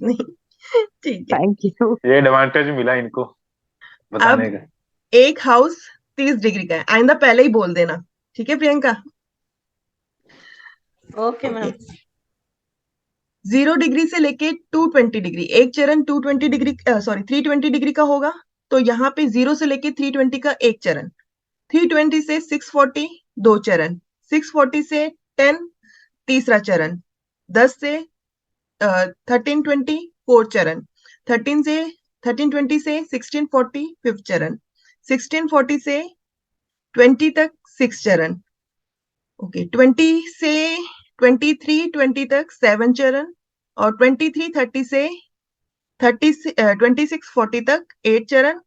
नहीं। ठीक है। Thank you. ये एडवांटेज मिला इनको अब बताने का। एक हाउस 30 डिग्री का है, आइंदा पहले ही बोल देना। ठीक है Priyanka? Okay okay. Ma'am. 0 degree से लेके 220 डिग्री, एक चरण 220 डिग्री, सॉरी 320 डिग्री का होगा। तो यहाँ पे 0 से लेके 320 का एक चरण, 320 से 640 दो चरण, 640 से 10 तीसरा चरण, 10 से 1320 फोर्थ चरण, 13 से 1640 फिफ्थ चरण, 1640 से 20 तक सिक्स चरण। ओके, 20 से 23 तक सेवन चरण, और 2640 तक एट चरण,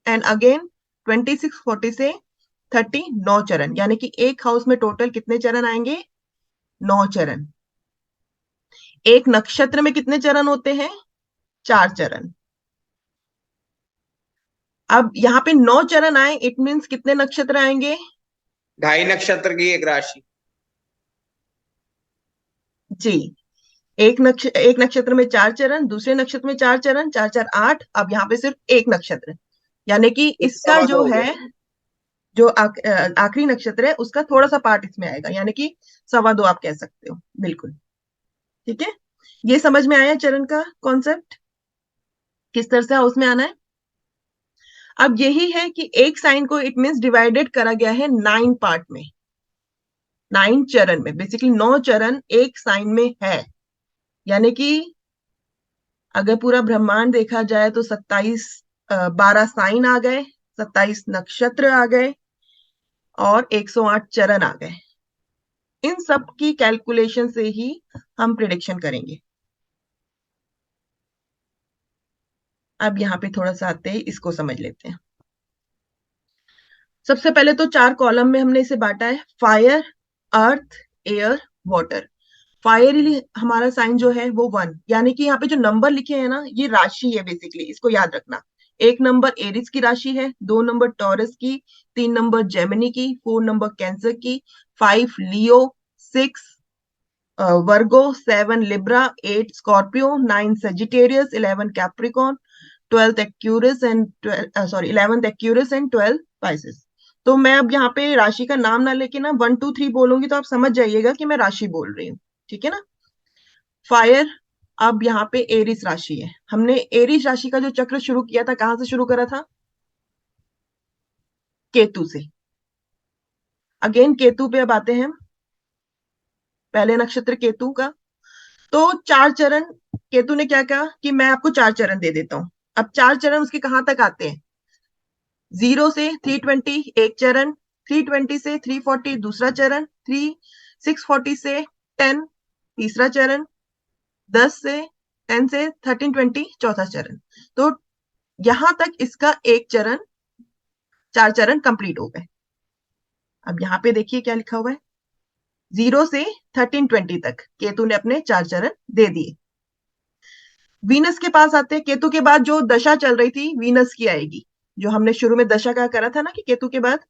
एंड अगेन 2640 से 30 नौ चरण। यानी कि एक हाउस में टोटल कितने चरण आएंगे? 9 चरण। एक नक्षत्र में कितने चरण होते हैं? 4 चरण। अब यहाँ पे 9 चरण आए, इट मीन्स कितने नक्षत्र आएंगे? 2.5 नक्षत्र की एक राशि। जी। एक नक्षत्र में 4 चरण, दूसरे नक्षत्र में 4 चरण, चार चार आठ, अब यहाँ पे सिर्फ एक नक्षत्र। यानी कि तो इसका सवा दो जो हो है, गए। जो आखिरी नक्षत्र है, उसका थोड़ा सा पार्ट इसमें आएगा, यानी कि सवा दो आप कह सकते हो। बिल्कुल ठीक है। ये समझ में आया चरण का कॉन्सेप्ट, किस तरह से हाउस में आना है? अब यही है कि एक साइन को इट मीन्स डिवाइडेड करा गया है 9 पार्ट में, 9 चरण में। बेसिकली 9 चरण एक साइन में है। यानी कि अगर पूरा ब्रह्मांड देखा जाए तो 27, 12 साइन आ गए, 27 नक्षत्र आ गए, और 108 चरण आ गए। इन सब की कैलकुलेशन से ही हम प्रिडिक्शन करेंगे। अब यहाँ पे थोड़ा सा आते हैं, इसको समझ लेते हैं। सबसे पहले तो 4 कॉलम में हमने इसे बांटा है, फायर, अर्थ, एयर, वाटर। फायरली हमारा साइन जो है वो 1, यानी कि यहाँ पे जो नंबर लिखे हैं ना, ये राशि है बेसिकली, इसको याद रखना। 1 नंबर एरिस की राशि है, 2 नंबर टॉरस की, 3 नंबर जेमिनी की, 4 नंबर कैंसर की, 5 लियो, 6 वर्गो, 7 Libra, 8 Scorpio, 9 Sagittarius, 11 Capricorn, 12th Accurus and 11th Accurus and 12 Pisces. तो मैं अब यहाँ पे राशि का नाम ना लेके ना 1 2 3 बोलूंगी, तो आप समझ जाइएगा कि मैं राशि बोल रही हूँ। ठीक है ना? फायर, अब यहाँ पे एरिस राशि है। हमने एरिस राशि का जो चक्र शुरू किया था, कहां से शुरू करा था? केतु से। अगेन केतु पे अब आते हैं हम, पहले नक्षत्र केतु का। तो 4 चरण, केतु ने क्या कहा कि मैं आपको 4 चरण दे देता हूं। अब 4 चरण उसके कहां तक आते हैं? 0 से 320 एक चरण, 320 से 340 दूसरा चरण, 640 से 10 तीसरा चरण, 10 से 13 चौथा चरण। तो यहां तक इसका एक चरण, 4 चरण कंप्लीट हो गए। अब यहाँ पे देखिए क्या लिखा हुआ है, 0 से 13 तक केतु ने अपने 4 चरण दे दिए। वीनस के पास आते हैं। केतु के बाद जो दशा चल रही थी वीनस की आएगी। जो हमने शुरू में दशा का करा था ना, कि केतु के बाद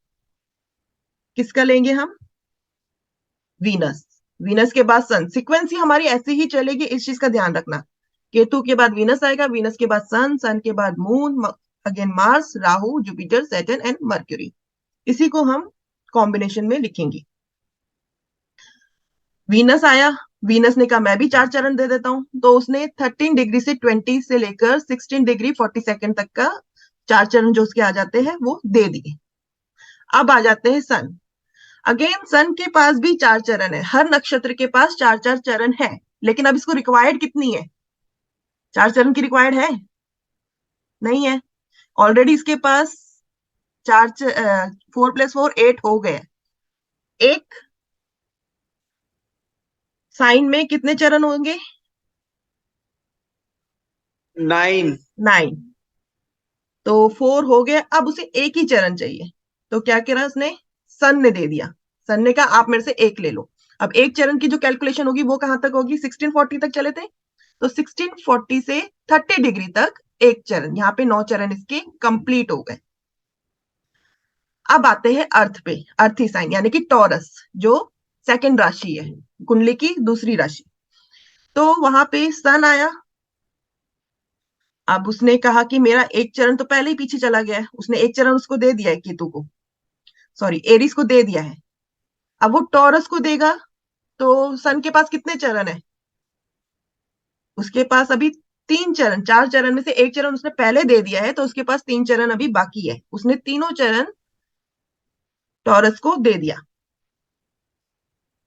किसका लेंगे हम? वीनस। वीनस के बाद सन, सीक्वेंस ही हमारी ऐसी ही चलेगी, इस चीज का ध्यान रखना। केतु के बाद वीनस आएगा, वीनस के बाद सन, सन के बाद moon, again Mars, Rahu, Jupiter, Saturn and mercury. इसी को हम कॉम्बिनेशन में लिखेंगे। वीनस आया, वीनस ने कहा मैं भी 4 चरण दे देता हूं, तो उसने 13 डिग्री से 20 से लेकर 16 डिग्री 40 सेकेंड तक का 4 चरण जो उसके आ जाते हैं वो दे दिए। अब आ जाते हैं सन। अगेन सन के पास भी 4 चरण है, हर नक्षत्र के पास 4 4 चरण है। लेकिन अब इसको रिक्वायर्ड कितनी है? 4 चरण की रिक्वायर्ड है? नहीं है। ऑलरेडी इसके पास 4 4 + 4 8 हो गए। एक साइन में कितने चरण होंगे? 9। 9। तो 4 हो गया, अब उसे एक ही चरण चाहिए। तो क्या करा उसने? सन ने दे दिया। सन ने कहा आप मेरे से एक ले लो। अब एक चरण की जो कैलकुलेशन होगी वो कहां तक होगी? 1640 तक चले थे, तो 1640 से 30 डिग्री तक एक चरण। यहाँ पे 9 चरण इसके कंप्लीट हो गए। अब आते हैं अर्थ पे, अर्थी साइन यानी कि टॉरस, जो सेकंड राशि है, कुंडली की दूसरी राशि। तो वहां पे सन आया, अब उसने कहा कि मेरा एक चरण तो पहले ही पीछे चला गया है, उसने एक चरण उसको दे दिया है केतु को, सॉरी एरीज को दे दिया है। अब वो टॉरस को देगा, तो सन के पास कितने चरण है? उसके पास अभी 3 चरण, 4 चरण में से एक चरण उसने पहले दे दिया है, तो उसके पास 3 चरण अभी बाकी है। उसने तीनों चरण टॉरस को दे दिया।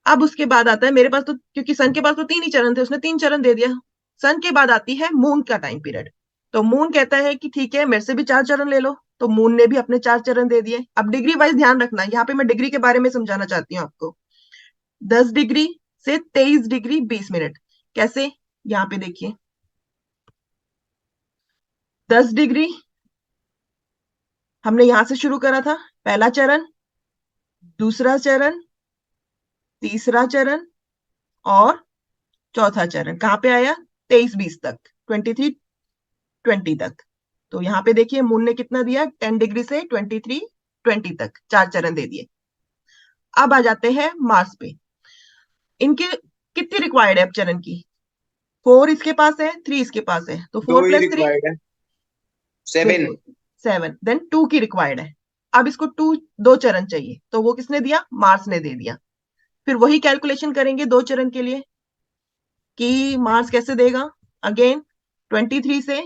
अब उसके बाद आता है मेरे पास, तो क्योंकि सन के पास तो 3 ही चरण थे, उसने 3 चरण दे दिया। सन के बाद आती है मून का टाइम पीरियड। तो मून कहता है कि ठीक है, मेरे से भी 4 चरण ले लो। तो मून ने भी अपने 4 चरण दे दिए। अब डिग्री वाइज ध्यान रखना, यहाँ पे मैं डिग्री के बारे में समझाना चाहती हूँ आपको। 10 डिग्री से 23 डिग्री 20 मिनट। कैसे? यहाँ पे देखिए, 10 डिग्री हमने यहां से शुरू करा था, पहला चरण, दूसरा चरण, तीसरा चरण और चौथा चरण। कहाँ पे आया? 23-20 तक, 23-20 तक। तो यहाँ पे देखिए मून ने कितना दिया, 10 डिग्री से 23-20 तक 4 चरण दे दिए। अब आ जाते हैं मार्स पे। इनके कितनी रिक्वायर्ड है अब चरण की? 4 इसके पास है, 3 इसके पास है, तो 4 2 ही प्लस 3 रिक्वायर्ड है, 7। बिल्कुल 7। देन 2 की रिक्वायर्ड है। अब इसको 2 चरण चाहिए, तो वो किसने दिया? मार्स ने दे दिया। फिर वही कैलकुलेशन करेंगे 2 चरण के लिए कि मार्स कैसे देगा। अगेन 23 से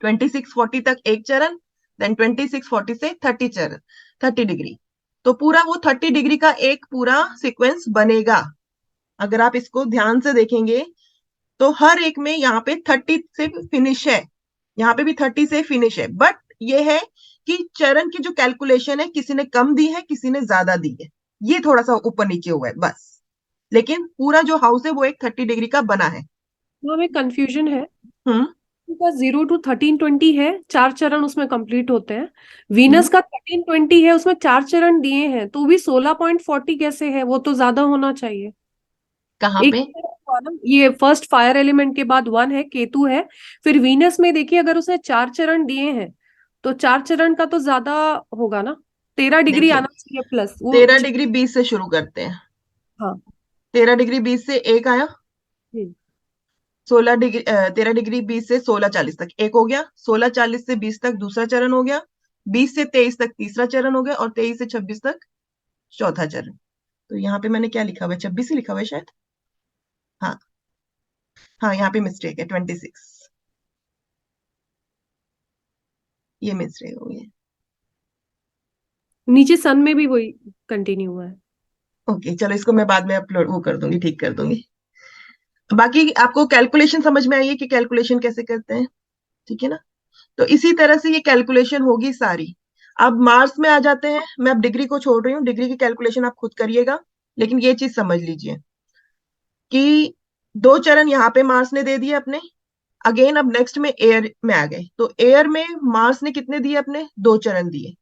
26-40 तक एक चरण, देन 26-40 से 30 चरण, 30 डिग्री। तो पूरा वो 30 डिग्री का एक पूरा सीक्वेंस बनेगा। अगर आप इसको ध्यान से देखेंगे तो हर एक में यहाँ पे 30 से फिनिश है, यहाँ पे भी 30 से फिनिश है। बट ये है कि चरण की जो कैलकुलेशन है, किसी ने कम दी है, किसी ने ज्यादा दी है, ये थोड़ा सा ऊपर नीचे हुआ है बस। लेकिन पूरा जो हाउस है वो एक 30 डिग्री का बना है। तो हमें कंफ्यूजन है। हम्म का 0 to 1320 है, 4 चरण उसमें कंप्लीट होते हैं। हम्म वीनस का 1320 है, उसमें 4 चरण दिए हैं, तो भी 16.40 कैसे है? वो तो ज्यादा होना चाहिए। कहाँ एक पे? चरण हुआ ना, ये फर्स्ट फायर एलिमेंट के बाद 1 है, केतु है। फिर वीनस में देखिए, अगर उसने 4 चरण दिए हैं तो 4 चरण का तो ज्यादा होगा ना। 13 डिग्री देखिए आना चाहिए प्लस वो 13 डिग्री 20 से शुरू करते हैं। हाँ। 13 डिग्री 20 से एक आया, हम्म, 16 डिग्री 13 डिग्री 20 से 16:40 तक एक हो गया, 16:40 से 20 तक दूसरा चरण हो गया, 20 से 23 तक तीसरा चरण हो गया, और 23 से 26 तक चौथा चरण। तो यहाँ पे मैंने क्या लिखा हुआ है? 26 ही लिखा हुआ है शायद। हाँ हाँ, यहाँ पे मिस्टेक है, 26, ये मिस्टेक हो गई है। नीचे सन में भी वही कंटिन्यू हुआ है। ओके चलो, इसको मैं बाद में अपलोड वो कर दूंगी, ठीक कर दूंगी। बाकी आपको कैलकुलेशन समझ में आई है कि कैलकुलेशन कैसे करते हैं? ठीक है ना? तो इसी तरह से ये कैलकुलेशन होगी सारी। अब मार्स में आ जाते हैं। मैं अब डिग्री को छोड़ रही हूँ, डिग्री की कैलकुलेशन आप खुद करिएगा। लेकिन ये चीज समझ लीजिए कि 2 चरण यहाँ पे मार्स ने दे दिए अपने। अगेन अब नेक्स्ट में एयर में आ गए, तो एयर में मार्स ने कितने दिए अपने? 2 चरण दिए,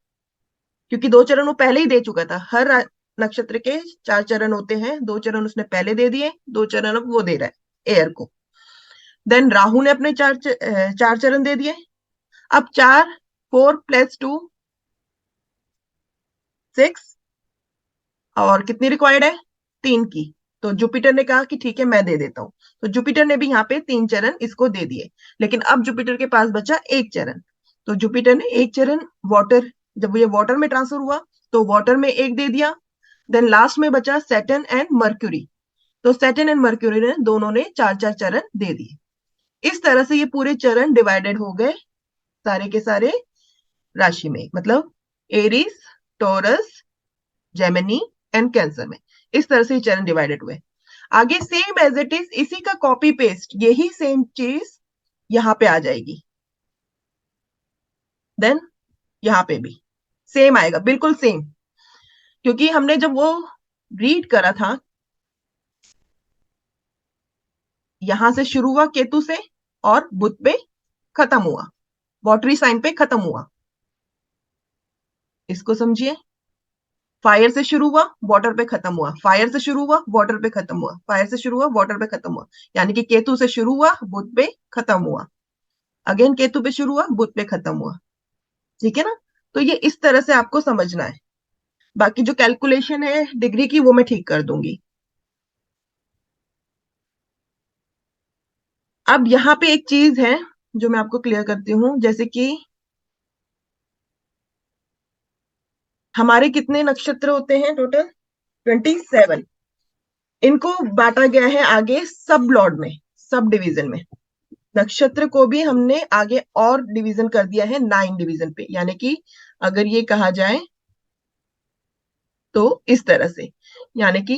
क्योंकि 2 चरण वो पहले ही दे चुका था। हर नक्षत्र के 4 चरण होते हैं, 2 चरण उसने पहले दे दिए, 2 चरण अब वो दे रहा है एयर को। देन राहु ने अपने 4 चरण दे दिए। अब 4, 4 + 2 6, और कितनी रिक्वायर्ड है? 3 की। तो जुपिटर ने कहा कि ठीक है मैं दे देता हूं। तो जुपिटर ने भी यहाँ पे 3 चरण इसको दे दिए। लेकिन अब जुपिटर के पास बचा एक चरण। तो जुपिटर ने एक चरण वाटर, जब ये वाटर में ट्रांसफर हुआ तो वाटर में एक दे दिया। देन लास्ट में बचा सैटर्न एंड मर्क्यूरी। तो सैटर्न एंड मर्क्यूरी ने दोनों ने 4-4 चरण दे दिए। इस तरह से ये पूरे चरण डिवाइडेड हो गए सारे के सारे राशि में, मतलब Aries, taurus, Gemini and cancer में। इस तरह से ये चरण डिवाइडेड हुए। आगे सेम एज इट इज, इसी का कॉपी पेस्ट, यही सेम चीज यहाँ पे आ जाएगी। देन यहाँ पे भी सेम आएगा, बिल्कुल सेम। क्योंकि हमने जब वो रीड करा था, यहां से शुरू हुआ केतु से और बुध पे खत्म हुआ, वॉटरी साइन पे खत्म हुआ। इसको समझिए, फायर से शुरू हुआ, वाटर पे खत्म हुआ, फायर से शुरू हुआ, वाटर पे खत्म हुआ, फायर से शुरू हुआ, वाटर पे खत्म हुआ। यानी कि केतु से शुरू हुआ, बुध पे खत्म हुआ, अगेन केतु पे शुरू हुआ, बुध पे खत्म हुआ। ठीक है ना? तो ये इस तरह से आपको समझना है। बाकी जो कैलकुलेशन है डिग्री की वो मैं ठीक कर दूंगी। अब यहाँ पे एक चीज है जो मैं आपको क्लियर करती हूँ, जैसे कि हमारे कितने नक्षत्र होते हैं टोटल? 27। इनको बांटा गया है आगे सब लॉर्ड में, सब डिवीजन में। नक्षत्र को भी हमने आगे और डिवीजन कर दिया है 9 डिवीजन पे, यानी कि अगर ये कहा जाए तो इस तरह से, यानी कि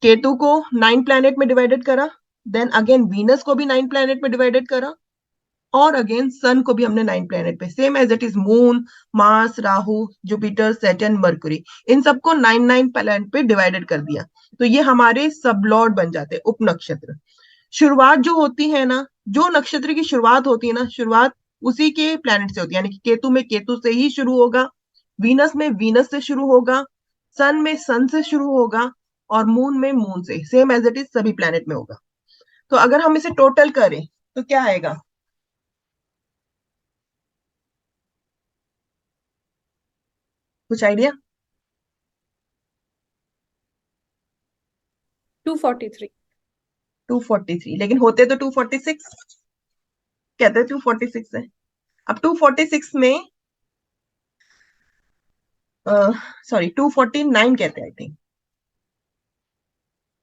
केतु को 9 प्लैनेट में डिवाइडेड करा, देन अगेन वीनस को भी 9 प्लैनेट में डिवाइडेड करा, और अगेन सन को भी हमने 9 प्लैनेट पे, same as it is moon, Mars, Rahu, Jupiter, Saturn, Mercury, इन सबको 9 प्लैनेट पे डिवाइडेड कर दिया। तो ये हमारे सब लॉर्ड बन जाते हैं, उप नक्षत्र। शुरुआत जो होती है ना, जो नक्षत्र की शुरुआत होती है ना, शुरुआत उसी के प्लैनेट से होती है, यानी कि केतु में केतु से ही शुरू होगा, वीनस में वीनस से शुरू होगा, सन में सन से शुरू होगा, और मून में मून से, सेम एज इट इज सभी प्लैनेट में होगा। तो अगर हम इसे टोटल करें तो क्या आएगा? कुछ आइडिया? 243। 243, लेकिन होते तो 246, कहते 246 है। अब 246 में सॉरी 249 कहते हैं आई थिंक।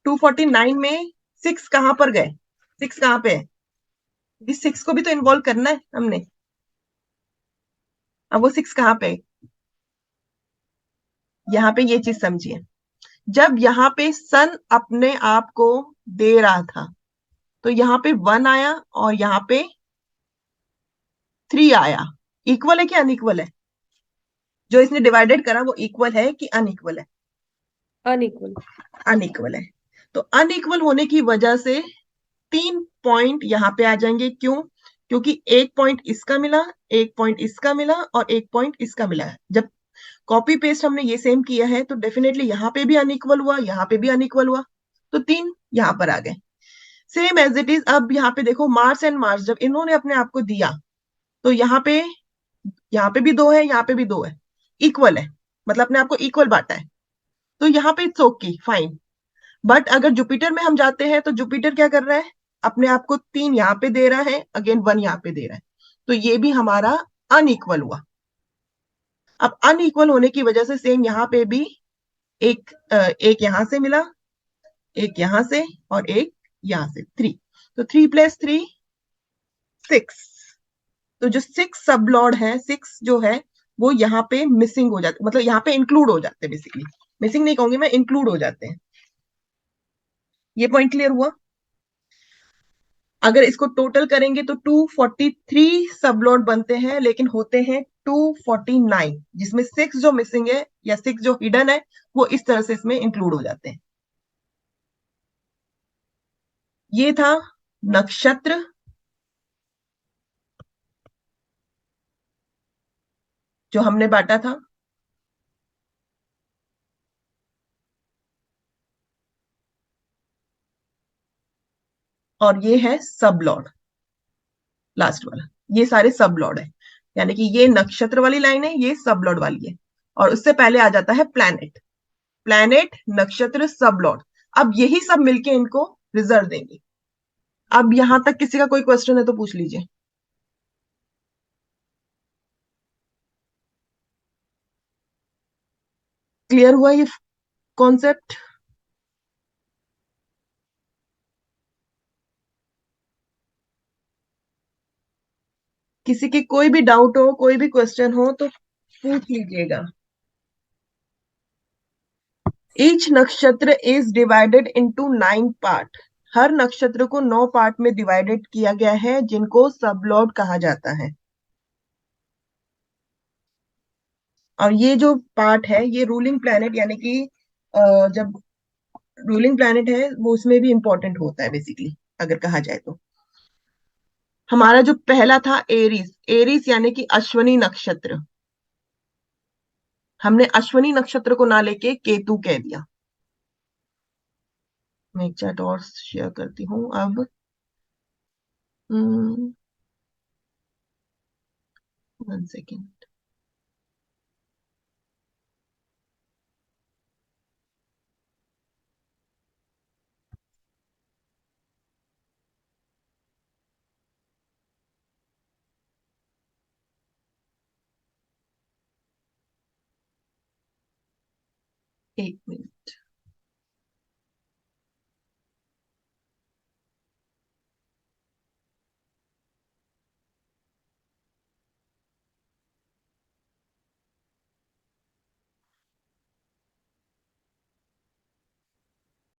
249 में 6 कहां पर गए? 6 कहां पे है? इस 6 को भी तो इन्वॉल्व करना है हमने। अब वो 6 कहां पे है? यहाँ पे ये चीज समझिए, जब यहाँ पे सन अपने आप को दे रहा था तो यहाँ पे 1 आया और यहाँ पे 3 आया। इक्वल है कि अनइक्वल है? जो इसने डिवाइडेड करा वो इक्वल है कि अनइक्वल है? अनइक्वल। अनइक्वल है। तो अनइक्वल होने की वजह से 3 पॉइंट यहाँ पे आ जाएंगे। क्यों? क्योंकि 1 पॉइंट इसका मिला, 1 पॉइंट इसका मिला, और 1 पॉइंट इसका मिला है। जब कॉपी पेस्ट हमने ये सेम किया है तो डेफिनेटली यहाँ पे भी अनइक्वल हुआ, यहाँ पे भी अनइक्वल हुआ, तो 3 यहाँ पर आ गए। सेम एज इट इज अब यहाँ पे देखो, मार्स एंड मार्स जब इन्होंने अपने आप को दिया तो यहाँ पे भी 2 है, यहाँ पे भी 2 है, इक्वल है, मतलब अपने आप को इक्वल बांटा है। तो यहाँ पे इट्स ओके, फाइन। बट अगर जुपिटर में हम जाते हैं तो जुपिटर क्या कर रहा है? अपने आप को 3 यहाँ पे दे रहा है, अगेन 1 यहाँ पे दे रहा है, तो ये भी हमारा अनइक्वल हुआ। अब अनइक्वल होने की वजह से सेम यहाँ पे भी एक यहां से मिला, एक यहां से, और एक यहां से, 3। तो 3 + 3 6। तो जो 6 सब लॉर्ड है, 6 जो है वो यहाँ पे मिसिंग हो जाते, मतलब यहाँ पे इंक्लूड हो जाते हैं, बेसिकली मिसिंग नहीं कहूंगी मैं, इंक्लूड हो जाते हैं। ये पॉइंट क्लियर हुआ? अगर इसको टोटल करेंगे तो 243 सब लॉर्ड बनते हैं, लेकिन होते हैं 249, जिसमें 6 जो मिसिंग है या 6 जो हिडन है वो इस तरह से इसमें इंक्लूड हो जाते हैं। ये था नक्षत्र, जो हमने बांटा था। और ये है सब लॉर्ड, लास्ट वाला, ये सारे सब लॉर्ड है, यानी कि ये नक्षत्र वाली लाइन है, ये सब लॉर्ड वाली है, और उससे पहले आ जाता है प्लैनेट। प्लैनेट, नक्षत्र, सब लॉर्ड, अब यही सब मिलके इनको रिजल्ट देंगे। अब यहां तक किसी का कोई क्वेश्चन है तो पूछ लीजिए। क्लियर हुआ ये कॉन्सेप्ट? किसी की कोई भी डाउट हो, कोई भी क्वेश्चन हो तो पूछ लीजिएगा। ईच नक्षत्र इज डिवाइडेड इनटू 9 पार्ट। हर नक्षत्र को 9 पार्ट में डिवाइडेड किया गया है, जिनको सब लॉर्ड कहा जाता है। और ये जो पार्ट है ये रूलिंग प्लैनेट, यानी कि जब रूलिंग प्लैनेट है वो उसमें भी इंपॉर्टेंट होता है बेसिकली, अगर कहा जाए तो। हमारा जो पहला था एरीज, एरीज यानी कि अश्वनी नक्षत्र, हमने अश्वनी नक्षत्र को ना लेके केतु कह दिया। मैं एक चैट और शेयर करती हूँ अब। 1 सेकेंड। एक मिनट।